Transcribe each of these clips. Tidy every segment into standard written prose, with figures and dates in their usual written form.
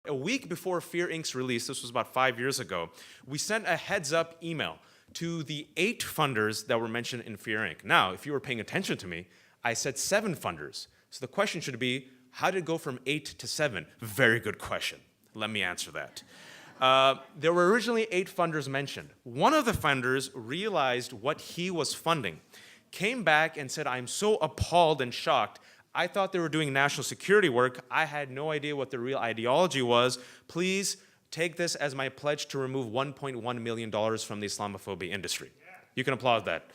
A week before Fear Inc.'s release, this was about 5 years ago, we sent a heads-up email to the 8 funders that were mentioned in Fear Inc. Now, if you were paying attention to me, I said 7 funders. So the question should be, how did it go from 8 to 7? Very good question. Let me answer that. There were originally 8 funders mentioned. One of the funders realized what he was funding, came back and said, I'm so appalled and shocked. I thought they were doing national security work. I had no idea what the real ideology was. Please take this as my pledge to remove $1.1 million from the Islamophobia industry. You can applaud that.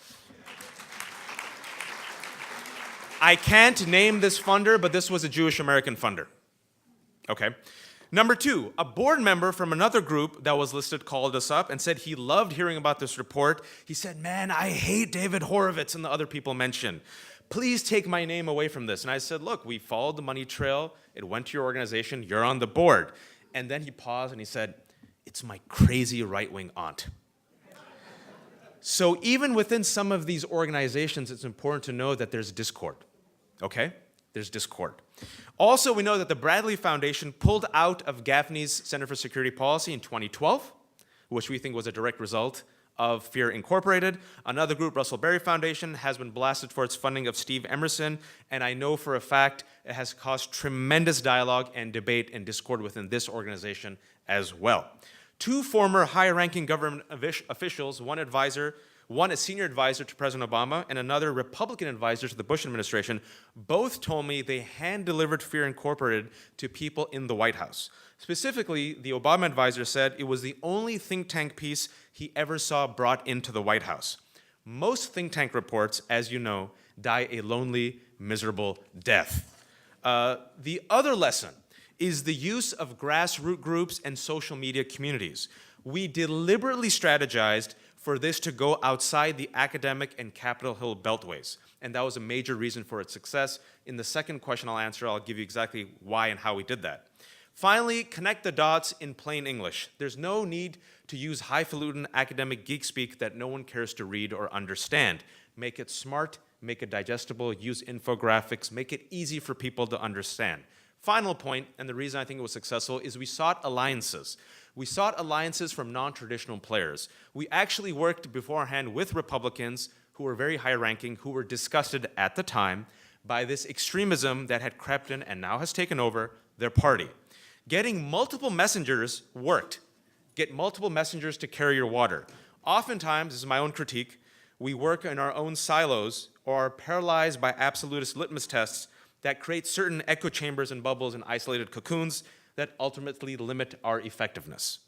I can't name this funder, but this was a Jewish American funder. Okay. Number 2, a board member from another group that was listed called us up and said he loved hearing about this report. He said, man, I hate David Horowitz and the other people mentioned. Please take my name away from this. And I said, look, we followed the money trail. It went to your organization. You're on the board. And then he paused and he said, it's my crazy right-wing aunt. So even within some of these organizations, it's important to know that there's discord. Okay? There's discord. Also, we know that the Bradley Foundation pulled out of Gaffney's Center for Security Policy in 2012, which we think was a direct result of Fear Incorporated. Another group, Russell Berry Foundation, has been blasted for its funding of Steve Emerson, and I know for a fact it has caused tremendous dialogue and debate and discord within this organization as well. 2 former high-ranking government officials, one a senior advisor to President Obama and another Republican advisor to the Bush administration, both told me they hand-delivered Fear Incorporated to people in the White House. Specifically, the Obama advisor said it was the only think tank piece he ever saw brought into the White House. Most think tank reports, as you know, die a lonely, miserable death. The other lesson is the use of grassroots groups and social media communities. We deliberately strategized for this to go outside the academic and Capitol Hill beltways. And that was a major reason for its success. In the second question I'll answer, I'll give you exactly why and how we did that. Finally, connect the dots in plain English. There's no need to use highfalutin academic geek speak that no one cares to read or understand. Make it smart, make it digestible, use infographics, make it easy for people to understand. Final point, and the reason I think it was successful, is we sought alliances. We sought alliances from non-traditional players. We actually worked beforehand with Republicans who were very high-ranking, who were disgusted at the time by this extremism that had crept in and now has taken over their party. Getting multiple messengers worked. Get multiple messengers to carry your water. Oftentimes, this is my own critique, we work in our own silos or are paralyzed by absolutist litmus tests that create certain echo chambers and bubbles and isolated cocoons that ultimately limit our effectiveness.